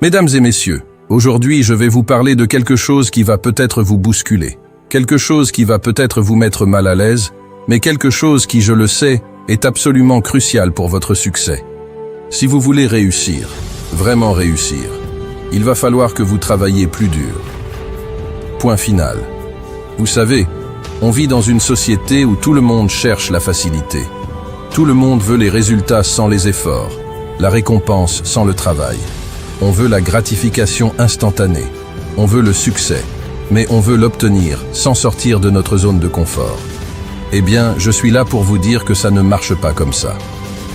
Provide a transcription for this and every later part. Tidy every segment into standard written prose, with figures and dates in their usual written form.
Mesdames et messieurs, aujourd'hui je vais vous parler de quelque chose qui va peut-être vous bousculer, quelque chose qui va peut-être vous mettre mal à l'aise, mais quelque chose qui, je le sais, est absolument crucial pour votre succès. Si vous voulez réussir, vraiment réussir, il va falloir que vous travailliez plus dur. Point final. Vous savez, on vit dans une société où tout le monde cherche la facilité. Tout le monde veut les résultats sans les efforts, la récompense sans le travail. On veut la gratification instantanée, on veut le succès, mais on veut l'obtenir sans sortir de notre zone de confort. Eh bien, je suis là pour vous dire que ça ne marche pas comme ça.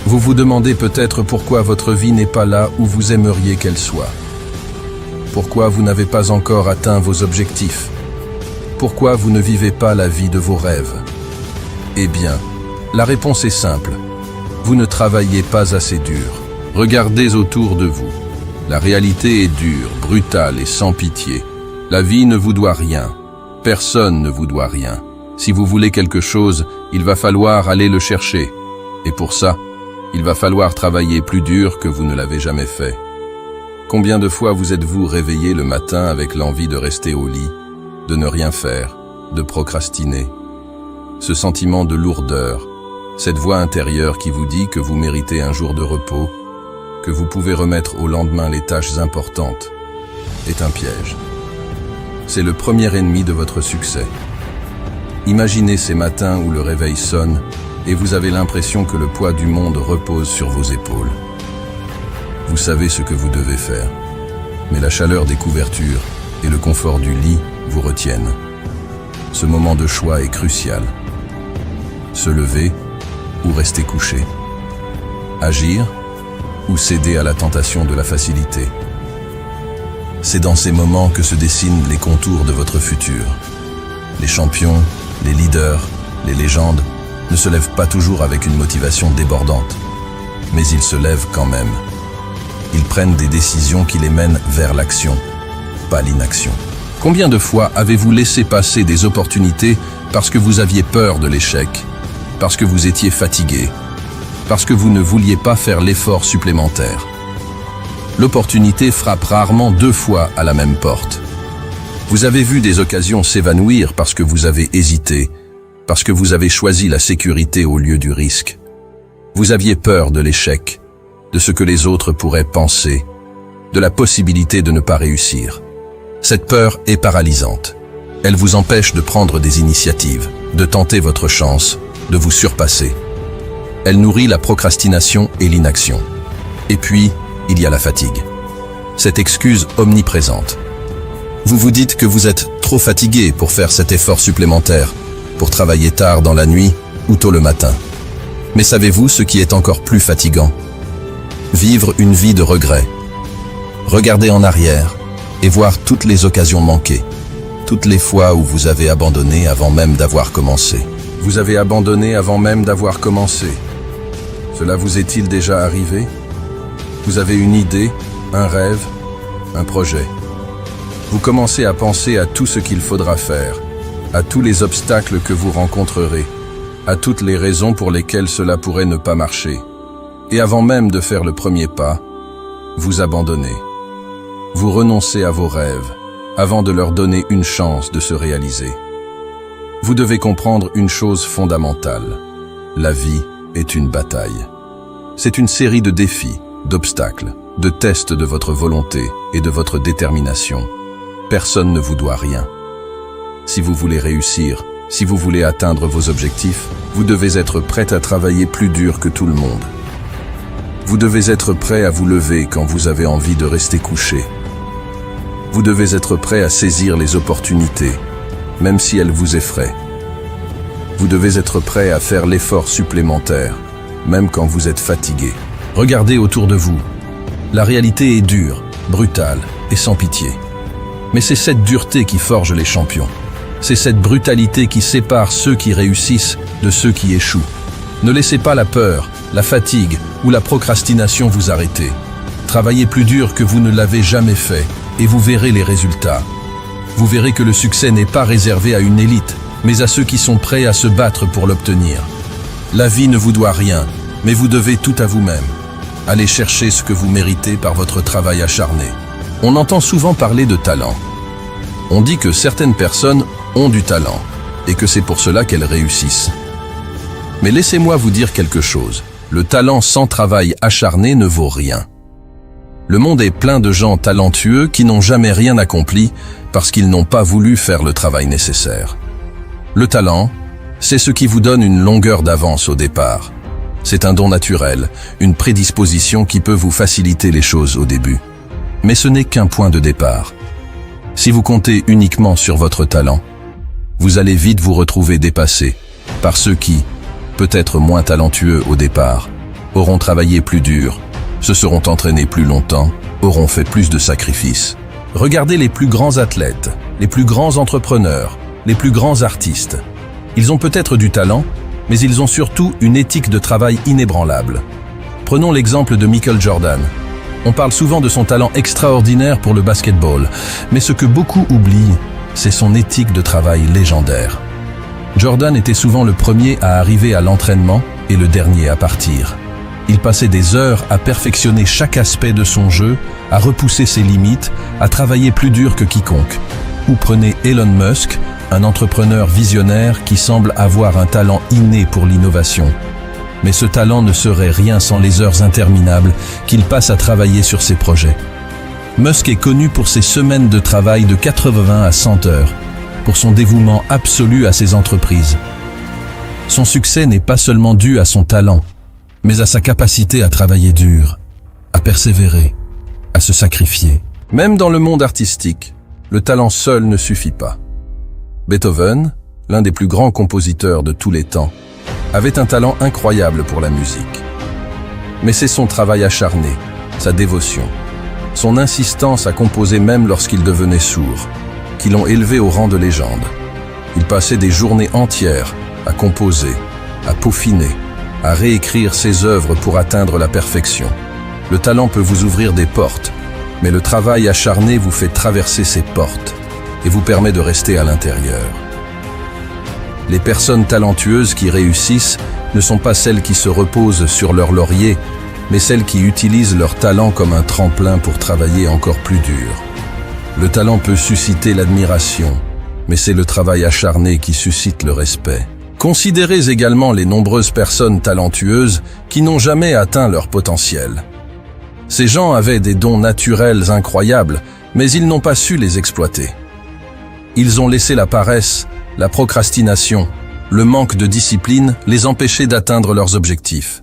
Vous vous demandez peut-être pourquoi votre vie n'est pas là où vous aimeriez qu'elle soit. Pourquoi vous n'avez pas encore atteint vos objectifs? Pourquoi vous ne vivez pas la vie de vos rêves? Eh bien, la réponse est simple. Vous ne travaillez pas assez dur. Regardez autour de vous. La réalité est dure, brutale et sans pitié. La vie ne vous doit rien. Personne ne vous doit rien. Si vous voulez quelque chose, il va falloir aller le chercher. Et pour ça, il va falloir travailler plus dur que vous ne l'avez jamais fait. Combien de fois vous êtes-vous réveillé le matin avec l'envie de rester au lit, de ne rien faire, de procrastiner? Ce sentiment de lourdeur, cette voix intérieure qui vous dit que vous méritez un jour de repos, que vous pouvez remettre au lendemain les tâches importantes, est un piège. C'est le premier ennemi de votre succès. Imaginez ces matins où le réveil sonne et vous avez l'impression que le poids du monde repose sur vos épaules. Vous savez ce que vous devez faire, mais la chaleur des couvertures et le confort du lit vous retiennent. Ce moment de choix est crucial. Se lever ou rester couché. Agir ou céder à la tentation de la facilité. C'est dans ces moments que se dessinent les contours de votre futur. Les champions, les leaders, les légendes ne se lèvent pas toujours avec une motivation débordante, mais ils se lèvent quand même. Ils prennent des décisions qui les mènent vers l'action, pas l'inaction. Combien de fois avez-vous laissé passer des opportunités parce que vous aviez peur de l'échec, parce que vous étiez fatigué, parce que vous ne vouliez pas faire l'effort supplémentaire? L'opportunité frappe rarement deux fois à la même porte. Vous avez vu des occasions s'évanouir parce que vous avez hésité, parce que vous avez choisi la sécurité au lieu du risque. Vous aviez peur de l'échec, de ce que les autres pourraient penser, de la possibilité de ne pas réussir. Cette peur est paralysante. Elle vous empêche de prendre des initiatives, de tenter votre chance, de vous surpasser. Elle nourrit la procrastination et l'inaction. Et puis, il y a la fatigue. Cette excuse omniprésente. Vous vous dites que vous êtes trop fatigué pour faire cet effort supplémentaire, pour travailler tard dans la nuit ou tôt le matin. Mais savez-vous ce qui est encore plus fatigant? Vivre une vie de regret. Regarder en arrière et voir toutes les occasions manquées, toutes les fois où vous avez abandonné avant même d'avoir commencé. Vous avez abandonné avant même d'avoir commencé. Cela vous est-il déjà arrivé? Vous avez une idée, un rêve, un projet. Vous commencez à penser à tout ce qu'il faudra faire, à tous les obstacles que vous rencontrerez, à toutes les raisons pour lesquelles cela pourrait ne pas marcher. Et avant même de faire le premier pas, vous abandonnez. Vous renoncez à vos rêves, avant de leur donner une chance de se réaliser. Vous devez comprendre une chose fondamentale. La vie est une bataille. C'est une série de défis, d'obstacles, de tests de votre volonté et de votre détermination. Personne ne vous doit rien. Si vous voulez réussir, si vous voulez atteindre vos objectifs, vous devez être prêt à travailler plus dur que tout le monde. Vous devez être prêt à vous lever quand vous avez envie de rester couché. Vous devez être prêt à saisir les opportunités, même si elles vous effraient. Vous devez être prêt à faire l'effort supplémentaire, même quand vous êtes fatigué. Regardez autour de vous. La réalité est dure, brutale et sans pitié. Mais c'est cette dureté qui forge les champions. C'est cette brutalité qui sépare ceux qui réussissent de ceux qui échouent. Ne laissez pas la peur, la fatigue ou la procrastination vous arrêter. Travaillez plus dur que vous ne l'avez jamais fait et vous verrez les résultats. Vous verrez que le succès n'est pas réservé à une élite, mais à ceux qui sont prêts à se battre pour l'obtenir. La vie ne vous doit rien, mais vous devez tout à vous-même. Allez chercher ce que vous méritez par votre travail acharné. On entend souvent parler de talent. On dit que certaines personnes ont du talent et que c'est pour cela qu'elles réussissent. Mais laissez-moi vous dire quelque chose. Le talent sans travail acharné ne vaut rien. Le monde est plein de gens talentueux qui n'ont jamais rien accompli parce qu'ils n'ont pas voulu faire le travail nécessaire. Le talent, c'est ce qui vous donne une longueur d'avance au départ. C'est un don naturel, une prédisposition qui peut vous faciliter les choses au début. Mais ce n'est qu'un point de départ. Si vous comptez uniquement sur votre talent, vous allez vite vous retrouver dépassé par ceux qui, peut-être moins talentueux au départ, auront travaillé plus dur, se seront entraînés plus longtemps, auront fait plus de sacrifices. Regardez les plus grands athlètes, les plus grands entrepreneurs, les plus grands artistes. Ils ont peut-être du talent, mais ils ont surtout une éthique de travail inébranlable. Prenons l'exemple de Michael Jordan. On parle souvent de son talent extraordinaire pour le basketball, mais ce que beaucoup oublient, c'est son éthique de travail légendaire. Jordan était souvent le premier à arriver à l'entraînement et le dernier à partir. Il passait des heures à perfectionner chaque aspect de son jeu, à repousser ses limites, à travailler plus dur que quiconque. Ou prenez Elon Musk, un entrepreneur visionnaire qui semble avoir un talent inné pour l'innovation. Mais ce talent ne serait rien sans les heures interminables qu'il passe à travailler sur ses projets. Musk est connu pour ses semaines de travail de 80 à 100 heures, pour son dévouement absolu à ses entreprises. Son succès n'est pas seulement dû à son talent, mais à sa capacité à travailler dur, à persévérer, à se sacrifier. Même dans le monde artistique, le talent seul ne suffit pas. Beethoven, l'un des plus grands compositeurs de tous les temps, avait un talent incroyable pour la musique. Mais c'est son travail acharné, sa dévotion, son insistance à composer même lorsqu'il devenait sourd, qui l'ont élevé au rang de légende. Il passait des journées entières à composer, à peaufiner, à réécrire ses œuvres pour atteindre la perfection. Le talent peut vous ouvrir des portes, mais le travail acharné vous fait traverser ces portes et vous permet de rester à l'intérieur. Les personnes talentueuses qui réussissent ne sont pas celles qui se reposent sur leur laurier, mais celles qui utilisent leur talent comme un tremplin pour travailler encore plus dur. Le talent peut susciter l'admiration, mais c'est le travail acharné qui suscite le respect. Considérez également les nombreuses personnes talentueuses qui n'ont jamais atteint leur potentiel. Ces gens avaient des dons naturels incroyables, mais ils n'ont pas su les exploiter. Ils ont laissé la paresse, la procrastination, le manque de discipline les empêcher d'atteindre leurs objectifs.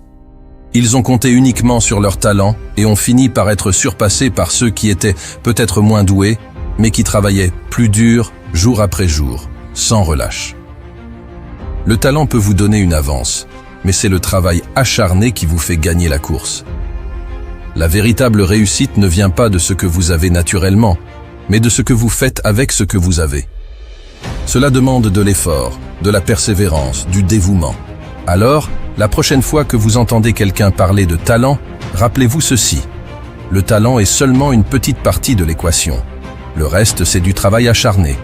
Ils ont compté uniquement sur leur talent et ont fini par être surpassés par ceux qui étaient peut-être moins doués, mais qui travaillaient plus dur, jour après jour, sans relâche. Le talent peut vous donner une avance, mais c'est le travail acharné qui vous fait gagner la course. La véritable réussite ne vient pas de ce que vous avez naturellement, mais de ce que vous faites avec ce que vous avez. Cela demande de l'effort, de la persévérance, du dévouement. Alors, la prochaine fois que vous entendez quelqu'un parler de talent, rappelez-vous ceci. Le talent est seulement une petite partie de l'équation. Le reste, c'est du travail acharné.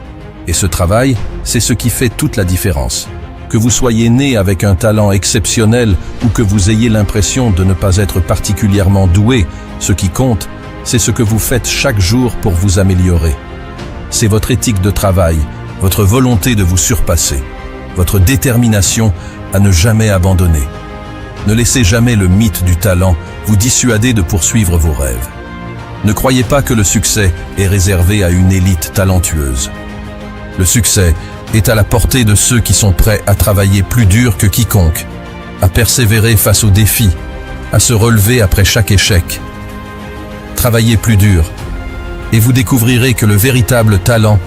Et ce travail, c'est ce qui fait toute la différence. Que vous soyez né avec un talent exceptionnel ou que vous ayez l'impression de ne pas être particulièrement doué, ce qui compte, c'est ce que vous faites chaque jour pour vous améliorer. C'est votre éthique de travail, votre volonté de vous surpasser, votre détermination à ne jamais abandonner. Ne laissez jamais le mythe du talent vous dissuader de poursuivre vos rêves. Ne croyez pas que le succès est réservé à une élite talentueuse. Le succès est à la portée de ceux qui sont prêts à travailler plus dur que quiconque, à persévérer face aux défis, à se relever après chaque échec. Travaillez plus dur, et vous découvrirez que le véritable talent,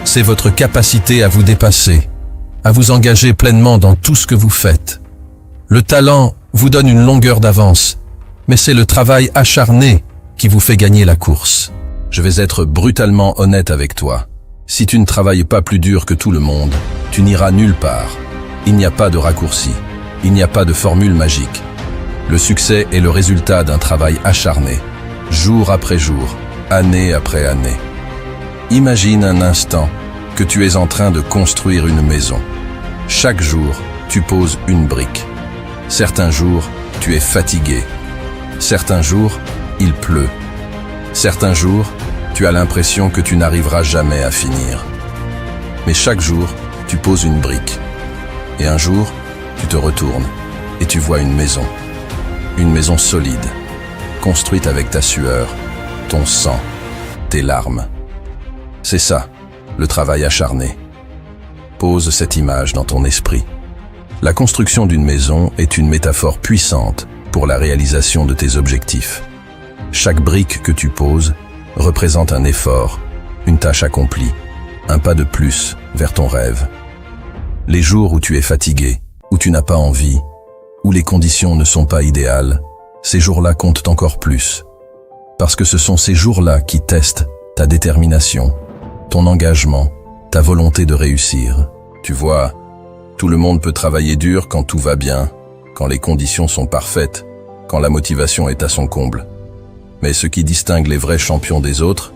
c'est votre capacité à vous dépasser, à vous engager pleinement dans tout ce que vous faites. Le talent vous donne une longueur d'avance, mais c'est le travail acharné qui vous fait gagner la course. Je vais être brutalement honnête avec toi. Si tu ne travailles pas plus dur que tout le monde, tu n'iras nulle part. Il n'y a pas de raccourci, il n'y a pas de formule magique. Le succès est le résultat d'un travail acharné, jour après jour, année après année. Imagine un instant que tu es en train de construire une maison. Chaque jour, tu poses une brique. Certains jours, tu es fatigué. Certains jours, il pleut. Certains jours, tu as l'impression que tu n'arriveras jamais à finir. Mais chaque jour, tu poses une brique. Et un jour, tu te retournes et tu vois une maison. Une maison solide, construite avec ta sueur, ton sang, tes larmes. C'est ça, le travail acharné. Pose cette image dans ton esprit. La construction d'une maison est une métaphore puissante pour la réalisation de tes objectifs. Chaque brique que tu poses représente un effort, une tâche accomplie, un pas de plus vers ton rêve. Les jours où tu es fatigué, où tu n'as pas envie, où les conditions ne sont pas idéales, ces jours-là comptent encore plus. Parce que ce sont ces jours-là qui testent ta détermination, ton engagement, ta volonté de réussir. Tu vois, tout le monde peut travailler dur quand tout va bien, quand les conditions sont parfaites, quand la motivation est à son comble. Mais ce qui distingue les vrais champions des autres,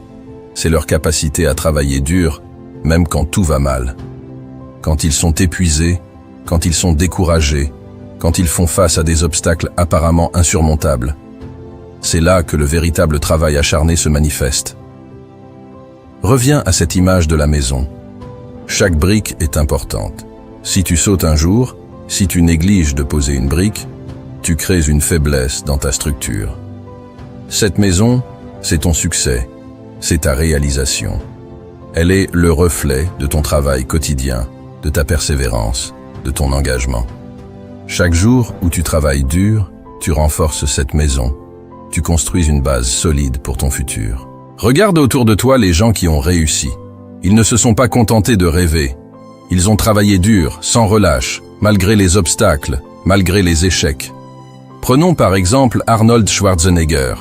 c'est leur capacité à travailler dur, même quand tout va mal. Quand ils sont épuisés, quand ils sont découragés, quand ils font face à des obstacles apparemment insurmontables. C'est là que le véritable travail acharné se manifeste. Reviens à cette image de la maison. Chaque brique est importante. Si tu sautes un jour, si tu négliges de poser une brique, tu crées une faiblesse dans ta structure. Cette maison, c'est ton succès, c'est ta réalisation. Elle est le reflet de ton travail quotidien, de ta persévérance, de ton engagement. Chaque jour où tu travailles dur, tu renforces cette maison. Tu construis une base solide pour ton futur. Regarde autour de toi les gens qui ont réussi. Ils ne se sont pas contentés de rêver. Ils ont travaillé dur, sans relâche, malgré les obstacles, malgré les échecs. Prenons par exemple Arnold Schwarzenegger.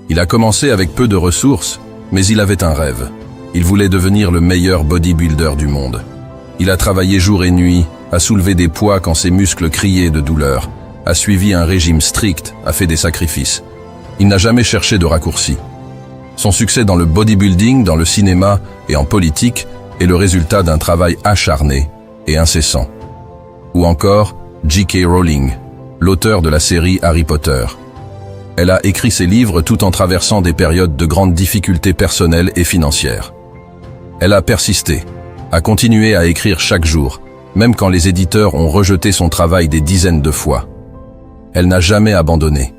Il a commencé avec peu de ressources, mais il avait un rêve. Il voulait devenir le meilleur bodybuilder du monde. Il a travaillé jour et nuit, a soulevé des poids quand ses muscles criaient de douleur, a suivi un régime strict, a fait des sacrifices. Il n'a jamais cherché de raccourcis. Son succès dans le bodybuilding, dans le cinéma et en politique est le résultat d'un travail acharné et incessant. Ou encore J.K. Rowling, l'auteur de la série Harry Potter. Elle a écrit ses livres tout en traversant des périodes de grandes difficultés personnelles et financières. Elle a persisté, a continué à écrire chaque jour, même quand les éditeurs ont rejeté son travail des dizaines de fois. Elle n'a jamais abandonné.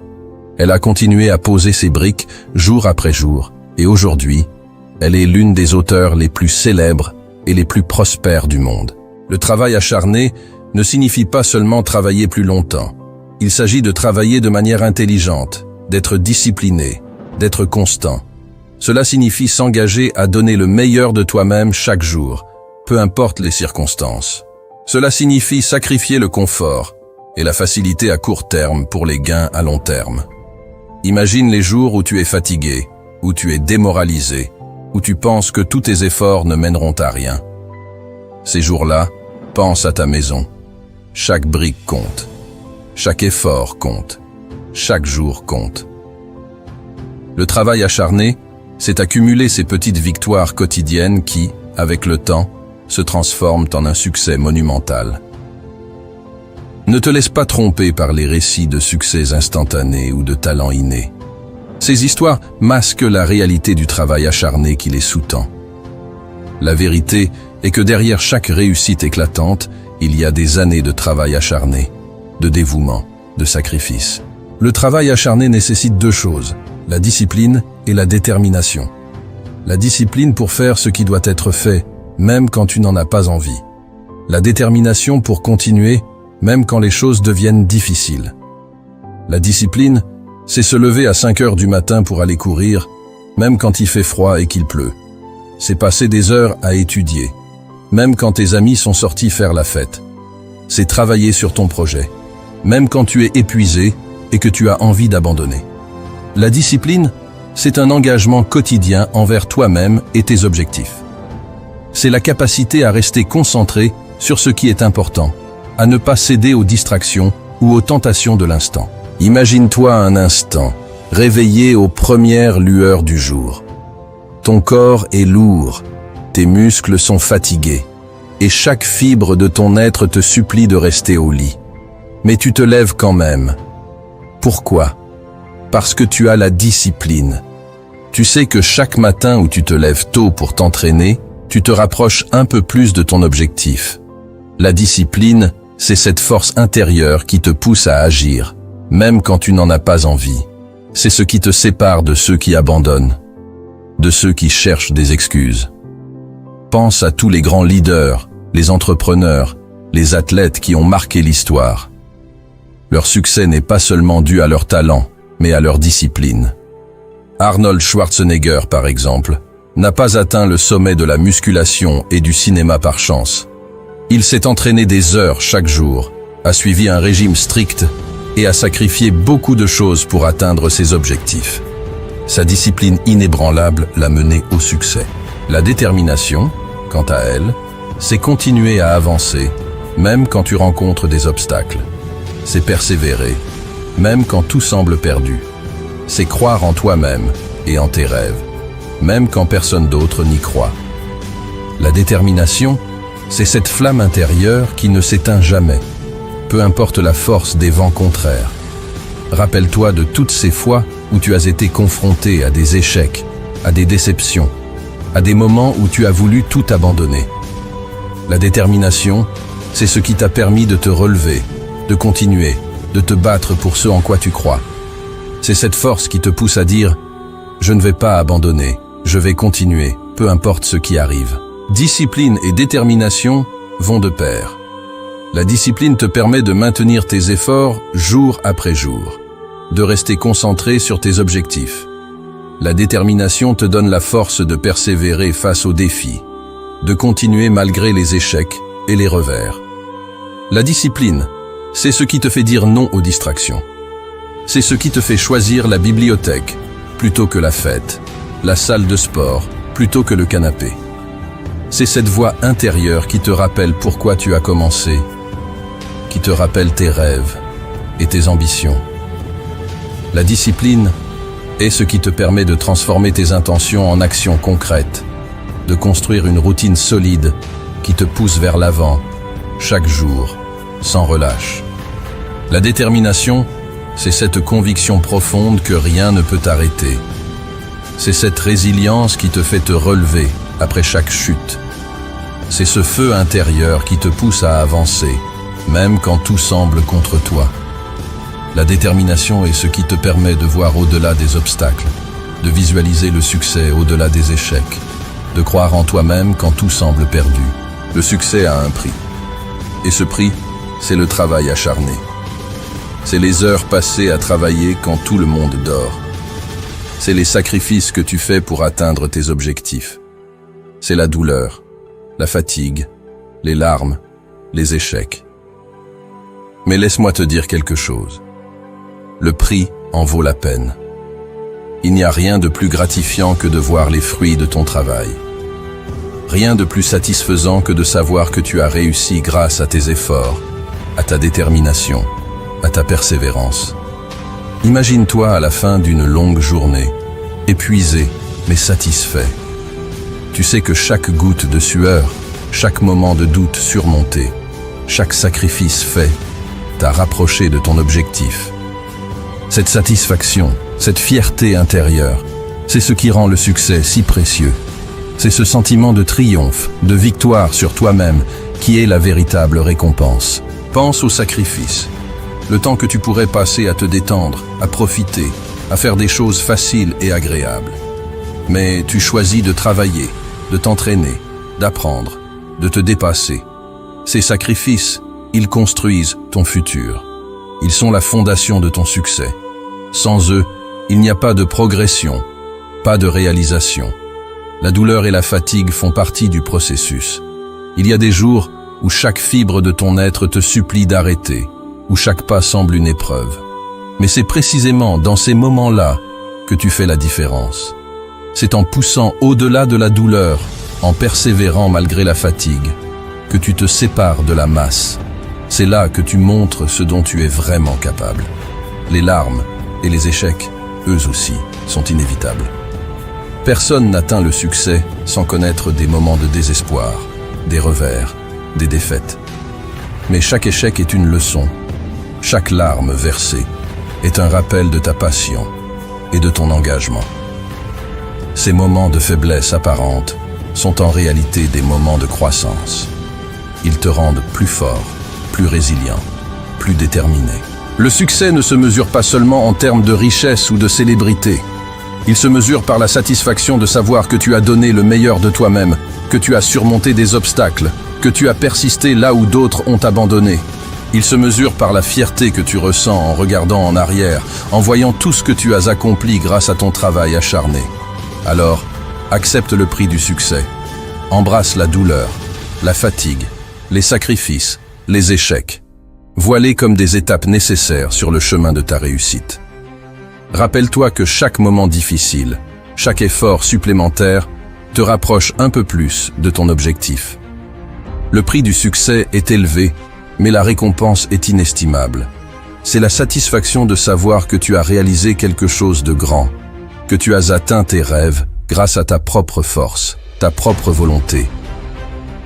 Elle a continué à poser ses briques jour après jour, et aujourd'hui, elle est l'une des auteurs les plus célèbres et les plus prospères du monde. Le travail acharné ne signifie pas seulement travailler plus longtemps. Il s'agit de travailler de manière intelligente, d'être discipliné, d'être constant. Cela signifie s'engager à donner le meilleur de toi-même chaque jour, peu importe les circonstances. Cela signifie sacrifier le confort et la facilité à court terme pour les gains à long terme. Imagine les jours où tu es fatigué, où tu es démoralisé, où tu penses que tous tes efforts ne mèneront à rien. Ces jours-là, pense à ta maison. Chaque brique compte. Chaque effort compte. Chaque jour compte. Le travail acharné, c'est accumuler ces petites victoires quotidiennes qui, avec le temps, se transforment en un succès monumental. Ne te laisse pas tromper par les récits de succès instantanés ou de talents innés. Ces histoires masquent la réalité du travail acharné qui les sous-tend. La vérité est que derrière chaque réussite éclatante, il y a des années de travail acharné, de dévouement, de sacrifice. Le travail acharné nécessite deux choses, la discipline et la détermination. La discipline pour faire ce qui doit être fait, même quand tu n'en as pas envie. La détermination pour continuer, même quand les choses deviennent difficiles. La discipline, c'est se lever à 5 heures du matin pour aller courir, même quand il fait froid et qu'il pleut. C'est passer des heures à étudier, même quand tes amis sont sortis faire la fête. C'est travailler sur ton projet, même quand tu es épuisé et que tu as envie d'abandonner. La discipline, c'est un engagement quotidien envers toi-même et tes objectifs. C'est la capacité à rester concentré sur ce qui est important, à ne pas céder aux distractions ou aux tentations de l'instant. Imagine-toi un instant, réveillé aux premières lueurs du jour. Ton corps est lourd, tes muscles sont fatigués, et chaque fibre de ton être te supplie de rester au lit. Mais tu te lèves quand même. Pourquoi ? Parce que tu as la discipline. Tu sais que chaque matin où tu te lèves tôt pour t'entraîner, tu te rapproches un peu plus de ton objectif. La discipline, c'est cette force intérieure qui te pousse à agir, même quand tu n'en as pas envie. C'est ce qui te sépare de ceux qui abandonnent, de ceux qui cherchent des excuses. Pense à tous les grands leaders, les entrepreneurs, les athlètes qui ont marqué l'histoire. Leur succès n'est pas seulement dû à leur talent, mais à leur discipline. Arnold Schwarzenegger, par exemple, n'a pas atteint le sommet de la musculation et du cinéma par chance. Il s'est entraîné des heures chaque jour, a suivi un régime strict et a sacrifié beaucoup de choses pour atteindre ses objectifs. Sa discipline inébranlable l'a mené au succès. La détermination, quant à elle, c'est continuer à avancer, même quand tu rencontres des obstacles. C'est persévérer, même quand tout semble perdu. C'est croire en toi-même et en tes rêves, même quand personne d'autre n'y croit. La détermination, c'est cette flamme intérieure qui ne s'éteint jamais, peu importe la force des vents contraires. Rappelle-toi de toutes ces fois où tu as été confronté à des échecs, à des déceptions, à des moments où tu as voulu tout abandonner. La détermination, c'est ce qui t'a permis de te relever, de continuer, de te battre pour ce en quoi tu crois. C'est cette force qui te pousse à dire « Je ne vais pas abandonner, je vais continuer, peu importe ce qui arrive ». Discipline et détermination vont de pair. La discipline te permet de maintenir tes efforts jour après jour, de rester concentré sur tes objectifs. La détermination te donne la force de persévérer face aux défis, de continuer malgré les échecs et les revers. La discipline, c'est ce qui te fait dire non aux distractions. C'est ce qui te fait choisir la bibliothèque plutôt que la fête, la salle de sport plutôt que le canapé. C'est cette voix intérieure qui te rappelle pourquoi tu as commencé, qui te rappelle tes rêves et tes ambitions. La discipline est ce qui te permet de transformer tes intentions en actions concrètes, de construire une routine solide qui te pousse vers l'avant, chaque jour, sans relâche. La détermination, c'est cette conviction profonde que rien ne peut t'arrêter. C'est cette résilience qui te fait te relever après chaque chute. C'est ce feu intérieur qui te pousse à avancer, même quand tout semble contre toi. La détermination est ce qui te permet de voir au-delà des obstacles, de visualiser le succès au-delà des échecs, de croire en toi-même quand tout semble perdu. Le succès a un prix. Et ce prix, c'est le travail acharné. C'est les heures passées à travailler quand tout le monde dort. C'est les sacrifices que tu fais pour atteindre tes objectifs. C'est la douleur, la fatigue, les larmes, les échecs. Mais laisse-moi te dire quelque chose. Le prix en vaut la peine. Il n'y a rien de plus gratifiant que de voir les fruits de ton travail. Rien de plus satisfaisant que de savoir que tu as réussi grâce à tes efforts, à ta détermination, à ta persévérance. Imagine-toi à la fin d'une longue journée, épuisé mais satisfait. Tu sais que chaque goutte de sueur, chaque moment de doute surmonté, chaque sacrifice fait, t'a rapproché de ton objectif. Cette satisfaction, cette fierté intérieure, c'est ce qui rend le succès si précieux. C'est ce sentiment de triomphe, de victoire sur toi-même, qui est la véritable récompense. Pense au sacrifice. Le temps que tu pourrais passer à te détendre, à profiter, à faire des choses faciles et agréables. Mais tu choisis de travailler, de t'entraîner, d'apprendre, de te dépasser. Ces sacrifices, ils construisent ton futur. Ils sont la fondation de ton succès. Sans eux, il n'y a pas de progression, pas de réalisation. La douleur et la fatigue font partie du processus. Il y a des jours où chaque fibre de ton être te supplie d'arrêter, où chaque pas semble une épreuve. Mais c'est précisément dans ces moments-là que tu fais la différence. C'est en poussant au-delà de la douleur, en persévérant malgré la fatigue, que tu te sépares de la masse. C'est là que tu montres ce dont tu es vraiment capable. Les larmes et les échecs, eux aussi, sont inévitables. Personne n'atteint le succès sans connaître des moments de désespoir, des revers, des défaites. Mais chaque échec est une leçon. Chaque larme versée est un rappel de ta passion, et de ton engagement. Ces moments de faiblesse apparente sont en réalité des moments de croissance. Ils te rendent plus fort, plus résilient, plus déterminé. Le succès ne se mesure pas seulement en termes de richesse ou de célébrité. Il se mesure par la satisfaction de savoir que tu as donné le meilleur de toi-même, que tu as surmonté des obstacles, que tu as persisté là où d'autres ont abandonné. Il se mesure par la fierté que tu ressens en regardant en arrière, en voyant tout ce que tu as accompli grâce à ton travail acharné. Alors, accepte le prix du succès. Embrasse la douleur, la fatigue, les sacrifices, les échecs. Vois-les comme des étapes nécessaires sur le chemin de ta réussite. Rappelle-toi que chaque moment difficile, chaque effort supplémentaire te rapproche un peu plus de ton objectif. Le prix du succès est élevé, mais la récompense est inestimable. C'est la satisfaction de savoir que tu as réalisé quelque chose de grand, que tu as atteint tes rêves grâce à ta propre force, ta propre volonté.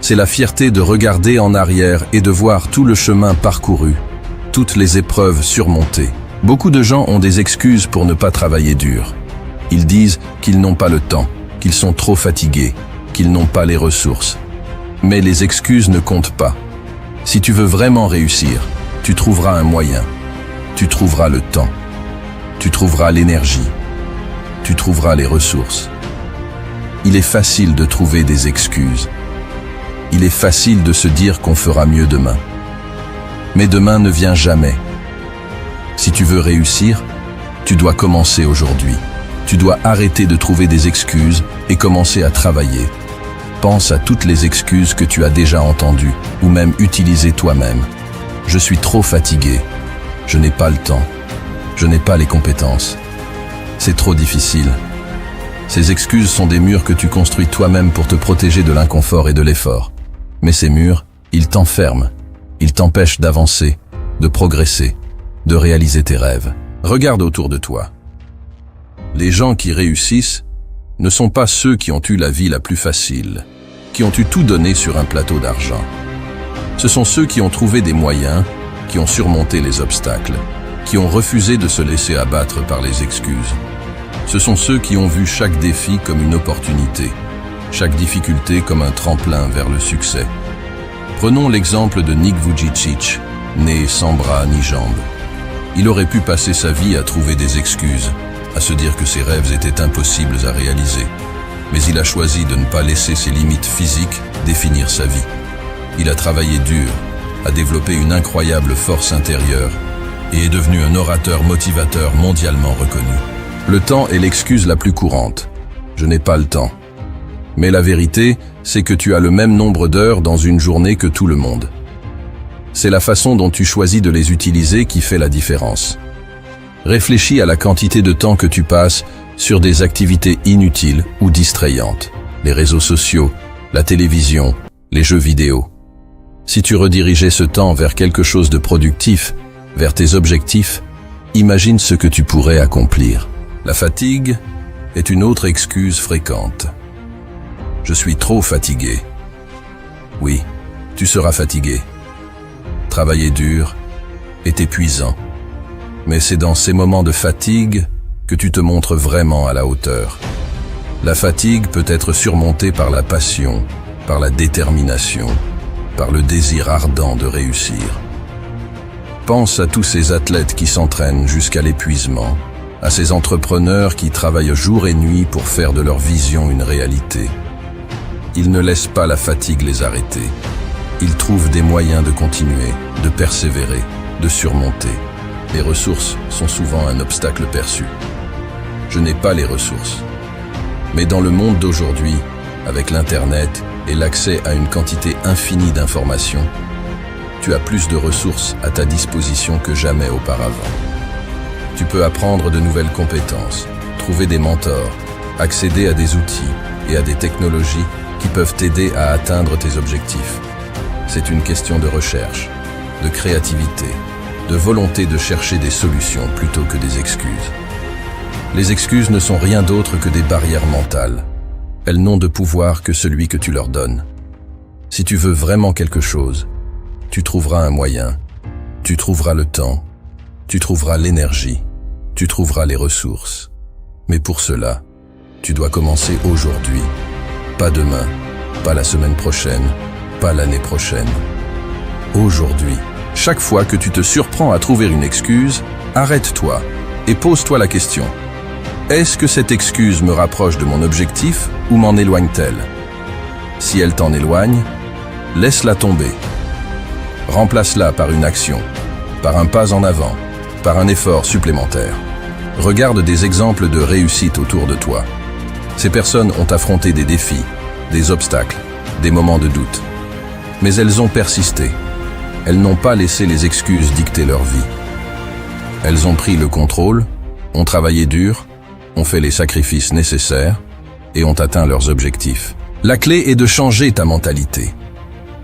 C'est la fierté de regarder en arrière et de voir tout le chemin parcouru, toutes les épreuves surmontées. Beaucoup de gens ont des excuses pour ne pas travailler dur. Ils disent qu'ils n'ont pas le temps, qu'ils sont trop fatigués, qu'ils n'ont pas les ressources. Mais les excuses ne comptent pas. Si tu veux vraiment réussir, tu trouveras un moyen. Tu trouveras le temps. Tu trouveras l'énergie. Tu trouveras les ressources. Il est facile de trouver des excuses. Il est facile de se dire qu'on fera mieux demain. Mais demain ne vient jamais. Si tu veux réussir, tu dois commencer aujourd'hui. Tu dois arrêter de trouver des excuses et commencer à travailler. Pense à toutes les excuses que tu as déjà entendues ou même utilisées toi-même. Je suis trop fatigué. Je n'ai pas le temps. Je n'ai pas les compétences. C'est trop difficile. Ces excuses sont des murs que tu construis toi-même pour te protéger de l'inconfort et de l'effort. Mais ces murs, ils t'enferment. Ils t'empêchent d'avancer, de progresser, de réaliser tes rêves. Regarde autour de toi. Les gens qui réussissent ne sont pas ceux qui ont eu la vie la plus facile, qui ont eu tout donné sur un plateau d'argent. Ce sont ceux qui ont trouvé des moyens, qui ont surmonté les obstacles, qui ont refusé de se laisser abattre par les excuses. Ce sont ceux qui ont vu chaque défi comme une opportunité, chaque difficulté comme un tremplin vers le succès. Prenons l'exemple de Nick Vujicic, né sans bras ni jambes. Il aurait pu passer sa vie à trouver des excuses, à se dire que ses rêves étaient impossibles à réaliser. Mais il a choisi de ne pas laisser ses limites physiques définir sa vie. Il a travaillé dur, a développé une incroyable force intérieure et est devenu un orateur motivateur mondialement reconnu. Le temps est l'excuse la plus courante. Je n'ai pas le temps. Mais la vérité, c'est que tu as le même nombre d'heures dans une journée que tout le monde. C'est la façon dont tu choisis de les utiliser qui fait la différence. Réfléchis à la quantité de temps que tu passes sur des activités inutiles ou distrayantes, les réseaux sociaux, la télévision, les jeux vidéo. Si tu redirigeais ce temps vers quelque chose de productif, vers tes objectifs, imagine ce que tu pourrais accomplir. La fatigue est une autre excuse fréquente. Je suis trop fatigué. Oui, tu seras fatigué. Travailler dur est épuisant. Mais c'est dans ces moments de fatigue que tu te montres vraiment à la hauteur. La fatigue peut être surmontée par la passion, par la détermination, par le désir ardent de réussir. Pense à tous ces athlètes qui s'entraînent jusqu'à l'épuisement, à ces entrepreneurs qui travaillent jour et nuit pour faire de leur vision une réalité. Ils ne laissent pas la fatigue les arrêter. Ils trouvent des moyens de continuer, de persévérer, de surmonter. Les ressources sont souvent un obstacle perçu. Je n'ai pas les ressources. Mais dans le monde d'aujourd'hui, avec l'Internet et l'accès à une quantité infinie d'informations, tu as plus de ressources à ta disposition que jamais auparavant. Tu peux apprendre de nouvelles compétences, trouver des mentors, accéder à des outils et à des technologies qui peuvent t'aider à atteindre tes objectifs. C'est une question de recherche, de créativité, de volonté de chercher des solutions plutôt que des excuses. Les excuses ne sont rien d'autre que des barrières mentales. Elles n'ont de pouvoir que celui que tu leur donnes. Si tu veux vraiment quelque chose, tu trouveras un moyen, tu trouveras le temps, tu trouveras l'énergie, tu trouveras les ressources. Mais pour cela, tu dois commencer aujourd'hui. Pas demain, pas la semaine prochaine, pas l'année prochaine. Aujourd'hui, chaque fois que tu te surprends à trouver une excuse, arrête-toi et pose-toi la question. Est-ce que cette excuse me rapproche de mon objectif ou m'en éloigne-t-elle? Si elle t'en éloigne, laisse-la tomber. Remplace-la par une action, par un pas en avant, par un effort supplémentaire. Regarde des exemples de réussite autour de toi. Ces personnes ont affronté des défis, des obstacles, des moments de doute. Mais elles ont persisté. Elles n'ont pas laissé les excuses dicter leur vie. Elles ont pris le contrôle, ont travaillé dur, ont fait les sacrifices nécessaires et ont atteint leurs objectifs. La clé est de changer ta mentalité,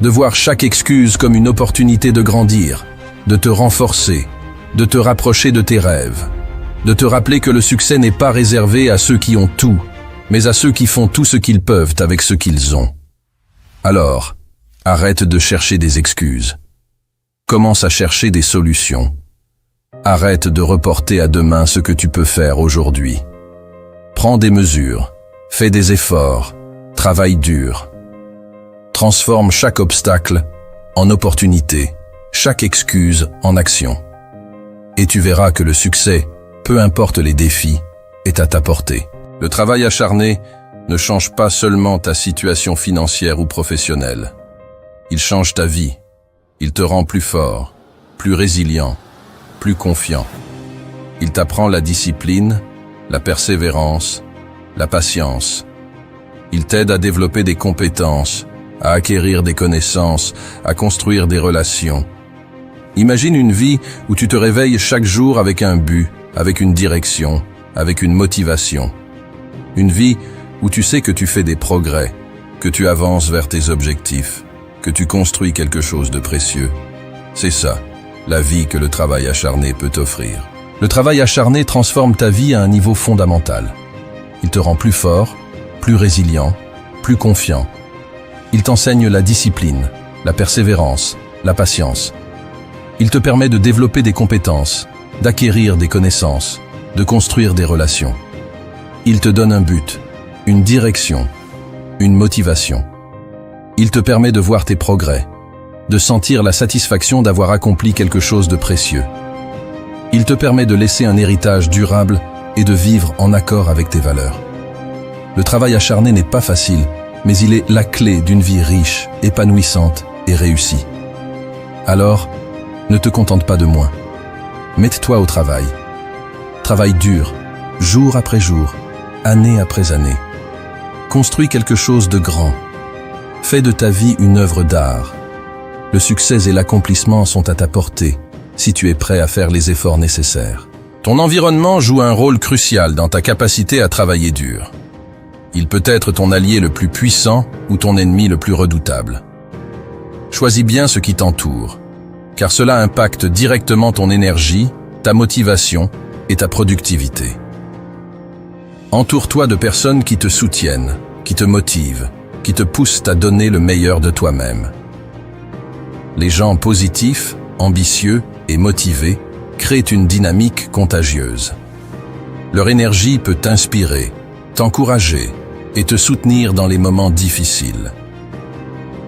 de voir chaque excuse comme une opportunité de grandir, de te renforcer, de te rapprocher de tes rêves, de te rappeler que le succès n'est pas réservé à ceux qui ont tout, mais à ceux qui font tout ce qu'ils peuvent avec ce qu'ils ont. Alors, arrête de chercher des excuses. Commence à chercher des solutions. Arrête de reporter à demain ce que tu peux faire aujourd'hui. Prends des mesures, fais des efforts, travaille dur. Transforme chaque obstacle en opportunité, chaque excuse en action. Et tu verras que le succès, peu importe les défis, est à ta portée. Le travail acharné ne change pas seulement ta situation financière ou professionnelle. Il change ta vie. Il te rend plus fort, plus résilient, plus confiant. Il t'apprend la discipline, la persévérance, la patience. Il t'aide à développer des compétences, à acquérir des connaissances, à construire des relations. Imagine une vie où tu te réveilles chaque jour avec un but, avec une direction, avec une motivation. Une vie où tu sais que tu fais des progrès, que tu avances vers tes objectifs, que tu construis quelque chose de précieux. C'est ça, la vie que le travail acharné peut t'offrir. Le travail acharné transforme ta vie à un niveau fondamental. Il te rend plus fort, plus résilient, plus confiant. Il t'enseigne la discipline, la persévérance, la patience. Il te permet de développer des compétences, d'acquérir des connaissances, de construire des relations. Il te donne un but, une direction, une motivation. Il te permet de voir tes progrès, de sentir la satisfaction d'avoir accompli quelque chose de précieux. Il te permet de laisser un héritage durable et de vivre en accord avec tes valeurs. Le travail acharné n'est pas facile, mais il est la clé d'une vie riche, épanouissante et réussie. Alors, ne te contente pas de moins. Mets-toi au travail. Travaille dur, jour après jour, année après année. Construis quelque chose de grand. Fais de ta vie une œuvre d'art. Le succès et l'accomplissement sont à ta portée, si tu es prêt à faire les efforts nécessaires. Ton environnement joue un rôle crucial dans ta capacité à travailler dur. Il peut être ton allié le plus puissant ou ton ennemi le plus redoutable. Choisis bien ce qui t'entoure, car cela impacte directement ton énergie, ta motivation et ta productivité. Entoure-toi de personnes qui te soutiennent, qui te motivent, qui te poussent à donner le meilleur de toi-même. Les gens positifs, ambitieux et motivés créent une dynamique contagieuse. Leur énergie peut t'inspirer, t'encourager et te soutenir dans les moments difficiles.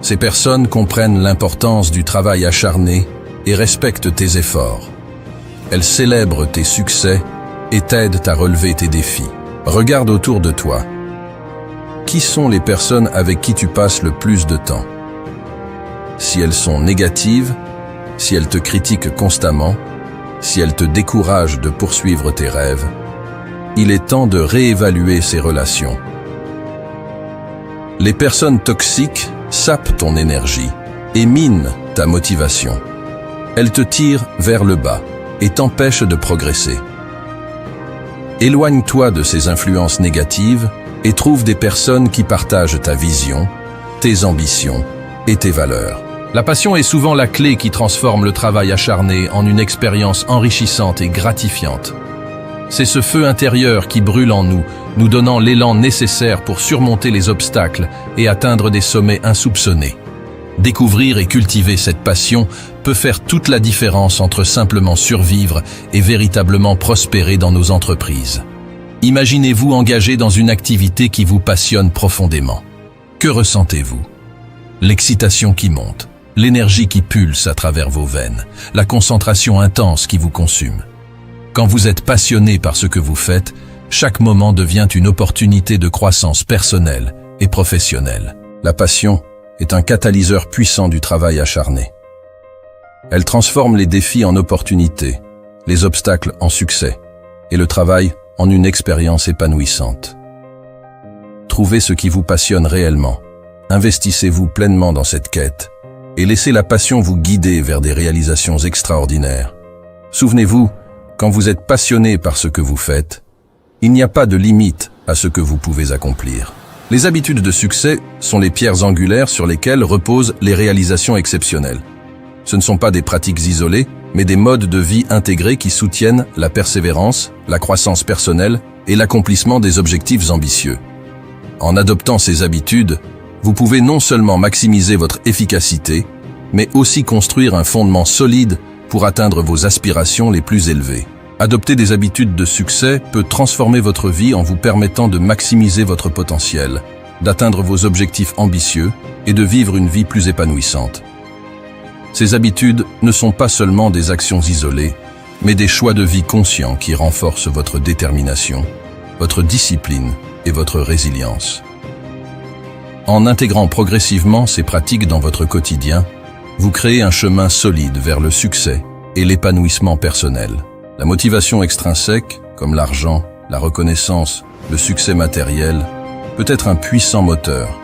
Ces personnes comprennent l'importance du travail acharné et respectent tes efforts. Elles célèbrent tes succès et t'aident à relever tes défis. Regarde autour de toi. Qui sont les personnes avec qui tu passes le plus de temps? Si elles sont négatives, si elles te critiquent constamment, si elles te découragent de poursuivre tes rêves, il est temps de réévaluer ces relations. Les personnes toxiques sapent ton énergie et minent ta motivation. Elles te tirent vers le bas et t'empêchent de progresser. Éloigne-toi de ces influences négatives et trouve des personnes qui partagent ta vision, tes ambitions et tes valeurs. La passion est souvent la clé qui transforme le travail acharné en une expérience enrichissante et gratifiante. C'est ce feu intérieur qui brûle en nous, nous donnant l'élan nécessaire pour surmonter les obstacles et atteindre des sommets insoupçonnés. Découvrir et cultiver cette passion peut faire toute la différence entre simplement survivre et véritablement prospérer dans nos entreprises. Imaginez-vous engagé dans une activité qui vous passionne profondément. Que ressentez-vous? L'excitation qui monte, l'énergie qui pulse à travers vos veines, la concentration intense qui vous consume. Quand vous êtes passionné par ce que vous faites, chaque moment devient une opportunité de croissance personnelle et professionnelle. La passion est un catalyseur puissant du travail acharné. Elle transforme les défis en opportunités, les obstacles en succès, et le travail en une expérience épanouissante. Trouvez ce qui vous passionne réellement, investissez-vous pleinement dans cette quête, et laissez la passion vous guider vers des réalisations extraordinaires. Souvenez-vous, quand vous êtes passionné par ce que vous faites, il n'y a pas de limite à ce que vous pouvez accomplir. Les habitudes de succès sont les pierres angulaires sur lesquelles reposent les réalisations exceptionnelles. Ce ne sont pas des pratiques isolées, mais des modes de vie intégrés qui soutiennent la persévérance, la croissance personnelle et l'accomplissement des objectifs ambitieux. En adoptant ces habitudes, vous pouvez non seulement maximiser votre efficacité, mais aussi construire un fondement solide pour atteindre vos aspirations les plus élevées. Adopter des habitudes de succès peut transformer votre vie en vous permettant de maximiser votre potentiel, d'atteindre vos objectifs ambitieux et de vivre une vie plus épanouissante. Ces habitudes ne sont pas seulement des actions isolées, mais des choix de vie conscients qui renforcent votre détermination, votre discipline et votre résilience. En intégrant progressivement ces pratiques dans votre quotidien, vous créez un chemin solide vers le succès et l'épanouissement personnel. La motivation extrinsèque, comme l'argent, la reconnaissance, le succès matériel, peut être un puissant moteur.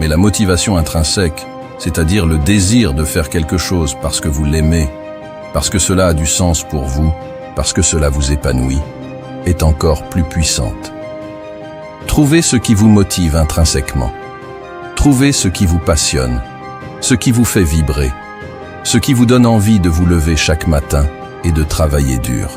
Mais la motivation intrinsèque, c'est-à-dire le désir de faire quelque chose parce que vous l'aimez, parce que cela a du sens pour vous, parce que cela vous épanouit, est encore plus puissante. Trouvez ce qui vous motive intrinsèquement. Trouvez ce qui vous passionne, ce qui vous fait vibrer, ce qui vous donne envie de vous lever chaque matin et de travailler dur.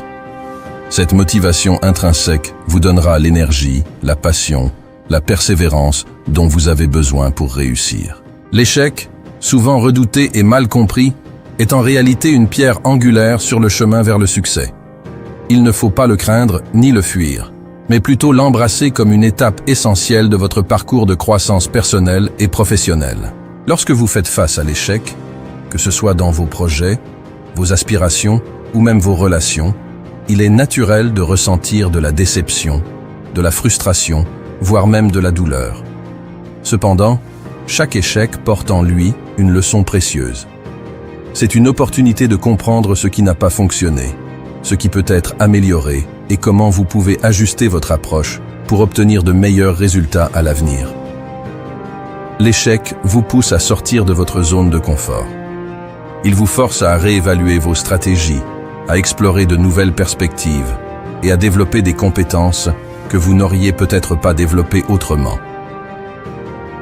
Cette motivation intrinsèque vous donnera l'énergie, la passion, la persévérance dont vous avez besoin pour réussir. L'échec, souvent redouté et mal compris, est en réalité une pierre angulaire sur le chemin vers le succès. Il ne faut pas le craindre ni le fuir, mais plutôt l'embrasser comme une étape essentielle de votre parcours de croissance personnelle et professionnelle. Lorsque vous faites face à l'échec, que ce soit dans vos projets, vos aspirations ou même vos relations, il est naturel de ressentir de la déception, de la frustration, voire même de la douleur. Cependant, chaque échec porte en lui une leçon précieuse. C'est une opportunité de comprendre ce qui n'a pas fonctionné, ce qui peut être amélioré et comment vous pouvez ajuster votre approche pour obtenir de meilleurs résultats à l'avenir. L'échec vous pousse à sortir de votre zone de confort. Il vous force à réévaluer vos stratégies, à explorer de nouvelles perspectives et à développer des compétences que vous n'auriez peut-être pas développées autrement.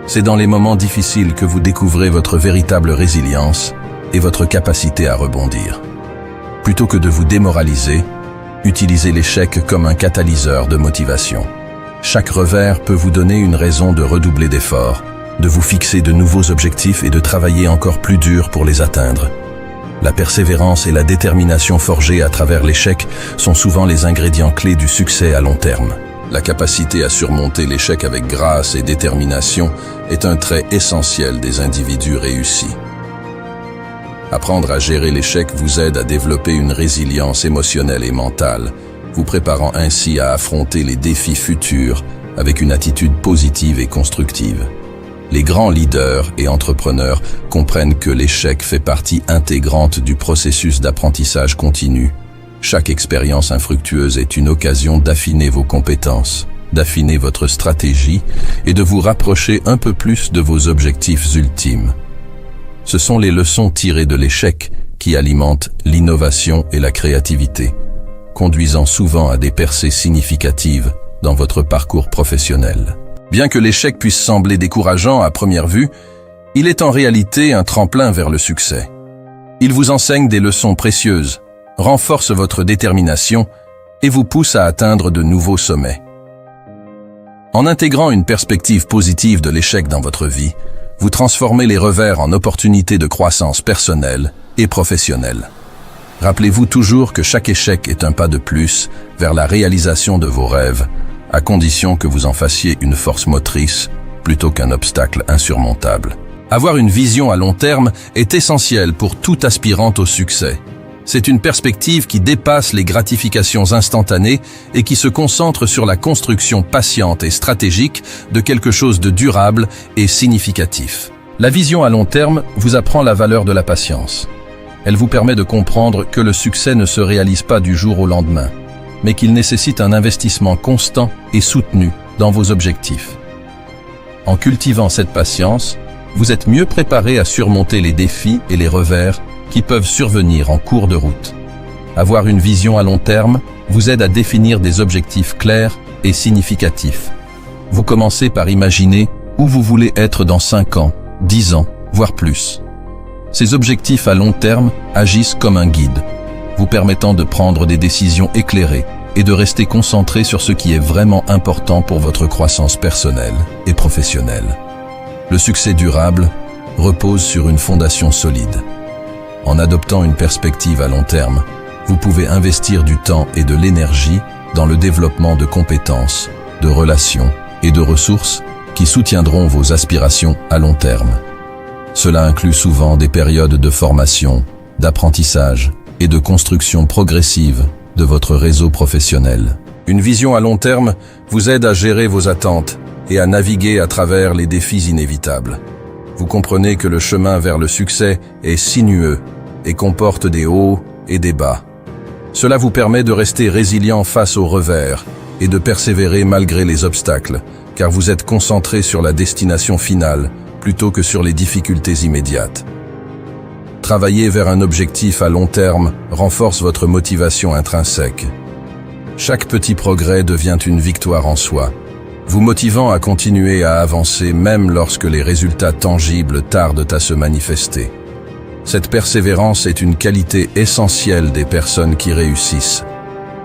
C'est dans les moments difficiles que vous découvrez votre véritable résilience et votre capacité à rebondir. Plutôt que de vous démoraliser, utilisez l'échec comme un catalyseur de motivation. Chaque revers peut vous donner une raison de redoubler d'efforts, de vous fixer de nouveaux objectifs et de travailler encore plus dur pour les atteindre. La persévérance et la détermination forgées à travers l'échec sont souvent les ingrédients clés du succès à long terme. La capacité à surmonter l'échec avec grâce et détermination est un trait essentiel des individus réussis. Apprendre à gérer l'échec vous aide à développer une résilience émotionnelle et mentale, vous préparant ainsi à affronter les défis futurs avec une attitude positive et constructive. Les grands leaders et entrepreneurs comprennent que l'échec fait partie intégrante du processus d'apprentissage continu. Chaque expérience infructueuse est une occasion d'affiner vos compétences, d'affiner votre stratégie et de vous rapprocher un peu plus de vos objectifs ultimes. Ce sont les leçons tirées de l'échec qui alimentent l'innovation et la créativité, conduisant souvent à des percées significatives dans votre parcours professionnel. Bien que l'échec puisse sembler décourageant à première vue, il est en réalité un tremplin vers le succès. Il vous enseigne des leçons précieuses, renforce votre détermination et vous pousse à atteindre de nouveaux sommets. En intégrant une perspective positive de l'échec dans votre vie, vous transformez les revers en opportunités de croissance personnelle et professionnelle. Rappelez-vous toujours que chaque échec est un pas de plus vers la réalisation de vos rêves, à condition que vous en fassiez une force motrice plutôt qu'un obstacle insurmontable. Avoir une vision à long terme est essentiel pour tout aspirant au succès. C'est une perspective qui dépasse les gratifications instantanées et qui se concentre sur la construction patiente et stratégique de quelque chose de durable et significatif. La vision à long terme vous apprend la valeur de la patience. Elle vous permet de comprendre que le succès ne se réalise pas du jour au lendemain, mais qu'il nécessite un investissement constant et soutenu dans vos objectifs. En cultivant cette patience, vous êtes mieux préparé à surmonter les défis et les revers qui peuvent survenir en cours de route. Avoir une vision à long terme vous aide à définir des objectifs clairs et significatifs. Vous commencez par imaginer où vous voulez être dans 5 ans, 10 ans, voire plus. Ces objectifs à long terme agissent comme un guide, vous permettant de prendre des décisions éclairées et de rester concentré sur ce qui est vraiment important pour votre croissance personnelle et professionnelle. Le succès durable repose sur une fondation solide. En adoptant une perspective à long terme, vous pouvez investir du temps et de l'énergie dans le développement de compétences, de relations et de ressources qui soutiendront vos aspirations à long terme. Cela inclut souvent des périodes de formation, d'apprentissage et de construction progressive de votre réseau professionnel. Une vision à long terme vous aide à gérer vos attentes et à naviguer à travers les défis inévitables. Vous comprenez que le chemin vers le succès est sinueux et comporte des hauts et des bas. Cela vous permet de rester résilient face aux revers et de persévérer malgré les obstacles, car vous êtes concentré sur la destination finale plutôt que sur les difficultés immédiates. Travailler vers un objectif à long terme renforce votre motivation intrinsèque. Chaque petit progrès devient une victoire en soi, vous motivant à continuer à avancer même lorsque les résultats tangibles tardent à se manifester. Cette persévérance est une qualité essentielle des personnes qui réussissent,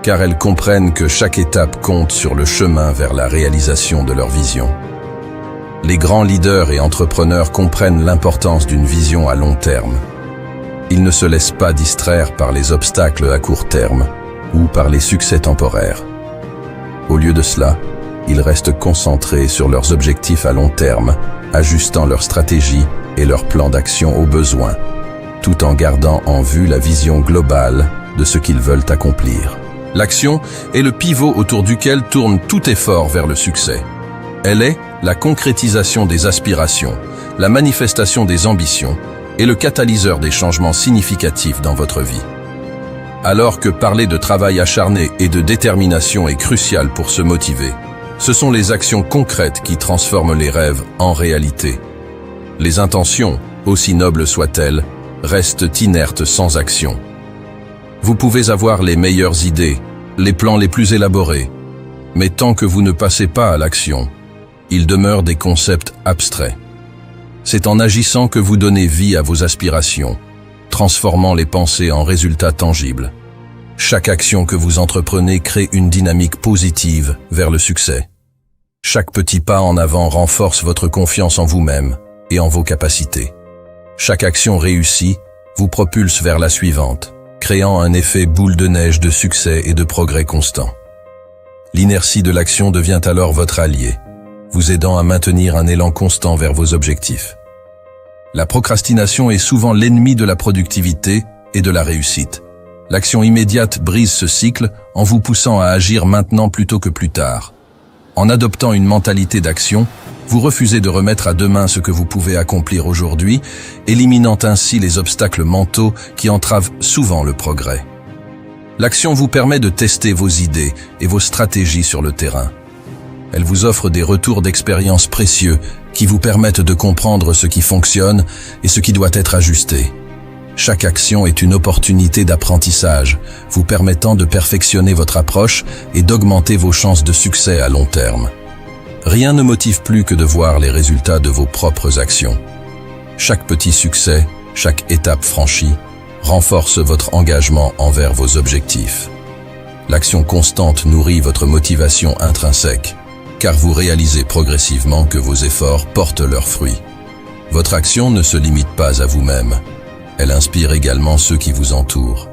car elles comprennent que chaque étape compte sur le chemin vers la réalisation de leur vision. Les grands leaders et entrepreneurs comprennent l'importance d'une vision à long terme. Ils ne se laissent pas distraire par les obstacles à court terme ou par les succès temporaires. Au lieu de cela, ils restent concentrés sur leurs objectifs à long terme, ajustant leur stratégie et leur plan d'action aux besoins, tout en gardant en vue la vision globale de ce qu'ils veulent accomplir. L'action est le pivot autour duquel tourne tout effort vers le succès. Elle est la concrétisation des aspirations, la manifestation des ambitions et le catalyseur des changements significatifs dans votre vie. Alors que parler de travail acharné et de détermination est crucial pour se motiver, ce sont les actions concrètes qui transforment les rêves en réalité. Les intentions, aussi nobles soient-elles, restent inertes sans action. Vous pouvez avoir les meilleures idées, les plans les plus élaborés, mais tant que vous ne passez pas à l'action, ils demeurent des concepts abstraits. C'est en agissant que vous donnez vie à vos aspirations, transformant les pensées en résultats tangibles. Chaque action que vous entreprenez crée une dynamique positive vers le succès. Chaque petit pas en avant renforce votre confiance en vous-même et en vos capacités. Chaque action réussie vous propulse vers la suivante, créant un effet boule de neige de succès et de progrès constant. L'inertie de l'action devient alors votre allié, vous aidant à maintenir un élan constant vers vos objectifs. La procrastination est souvent l'ennemi de la productivité et de la réussite. L'action immédiate brise ce cycle en vous poussant à agir maintenant plutôt que plus tard. En adoptant une mentalité d'action, vous refusez de remettre à demain ce que vous pouvez accomplir aujourd'hui, éliminant ainsi les obstacles mentaux qui entravent souvent le progrès. L'action vous permet de tester vos idées et vos stratégies sur le terrain. Elle vous offre des retours d'expérience précieux qui vous permettent de comprendre ce qui fonctionne et ce qui doit être ajusté. Chaque action est une opportunité d'apprentissage, vous permettant de perfectionner votre approche et d'augmenter vos chances de succès à long terme. Rien ne motive plus que de voir les résultats de vos propres actions. Chaque petit succès, chaque étape franchie, renforce votre engagement envers vos objectifs. L'action constante nourrit votre motivation intrinsèque, car vous réalisez progressivement que vos efforts portent leurs fruits. Votre action ne se limite pas à vous-même. Elle inspire également ceux qui vous entourent.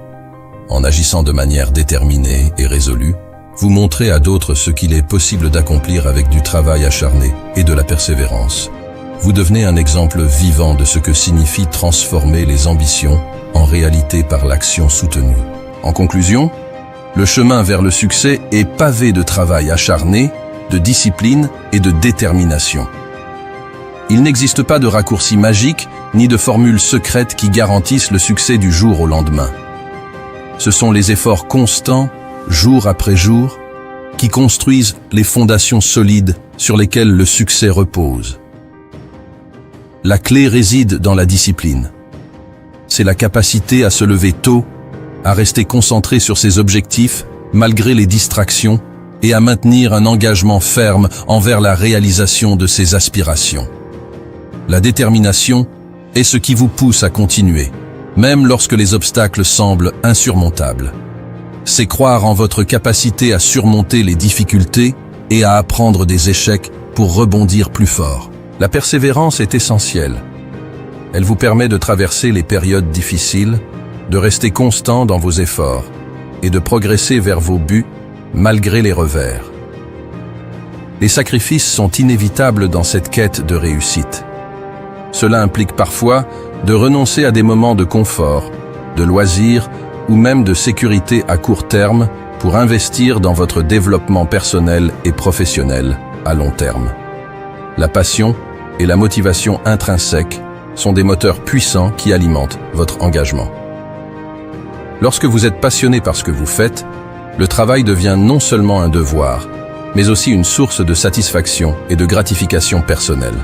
En agissant de manière déterminée et résolue, vous montrez à d'autres ce qu'il est possible d'accomplir avec du travail acharné et de la persévérance. Vous devenez un exemple vivant de ce que signifie transformer les ambitions en réalité par l'action soutenue. En conclusion, le chemin vers le succès est pavé de travail acharné, de discipline et de détermination. Il n'existe pas de raccourci magique ni de formule secrète qui garantissent le succès du jour au lendemain. Ce sont les efforts constants, jour après jour, qui construisent les fondations solides sur lesquelles le succès repose. La clé réside dans la discipline. C'est la capacité à se lever tôt, à rester concentré sur ses objectifs malgré les distractions et à maintenir un engagement ferme envers la réalisation de ses aspirations. La détermination est ce qui vous pousse à continuer, même lorsque les obstacles semblent insurmontables. C'est croire en votre capacité à surmonter les difficultés et à apprendre des échecs pour rebondir plus fort. La persévérance est essentielle. Elle vous permet de traverser les périodes difficiles, de rester constant dans vos efforts et de progresser vers vos buts malgré les revers. Les sacrifices sont inévitables dans cette quête de réussite. Cela implique parfois de renoncer à des moments de confort, de loisirs ou même de sécurité à court terme pour investir dans votre développement personnel et professionnel à long terme. La passion et la motivation intrinsèque sont des moteurs puissants qui alimentent votre engagement. Lorsque vous êtes passionné par ce que vous faites, le travail devient non seulement un devoir, mais aussi une source de satisfaction et de gratification personnelle.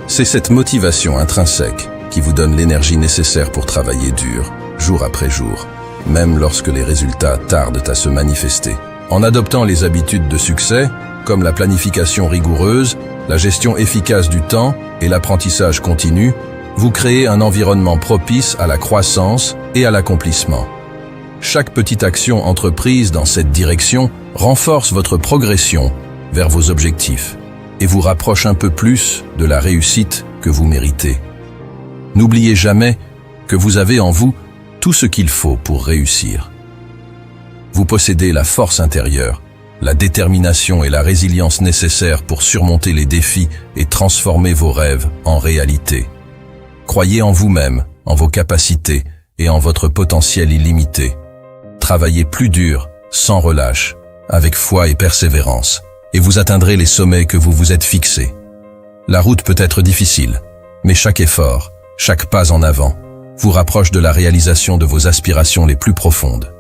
C'est cette motivation intrinsèque qui vous donne l'énergie nécessaire pour travailler dur, jour après jour, même lorsque les résultats tardent à se manifester. En adoptant les habitudes de succès, comme la planification rigoureuse, la gestion efficace du temps et l'apprentissage continu, vous créez un environnement propice à la croissance et à l'accomplissement. Chaque petite action entreprise dans cette direction renforce votre progression vers vos objectifs et vous rapproche un peu plus de la réussite que vous méritez. N'oubliez jamais que vous avez en vous tout ce qu'il faut pour réussir. Vous possédez la force intérieure, la détermination et la résilience nécessaires pour surmonter les défis et transformer vos rêves en réalité. Croyez en vous-même, en vos capacités et en votre potentiel illimité. Travaillez plus dur, sans relâche, avec foi et persévérance, et vous atteindrez les sommets que vous vous êtes fixés. La route peut être difficile, mais chaque effort, chaque pas en avant, vous rapproche de la réalisation de vos aspirations les plus profondes.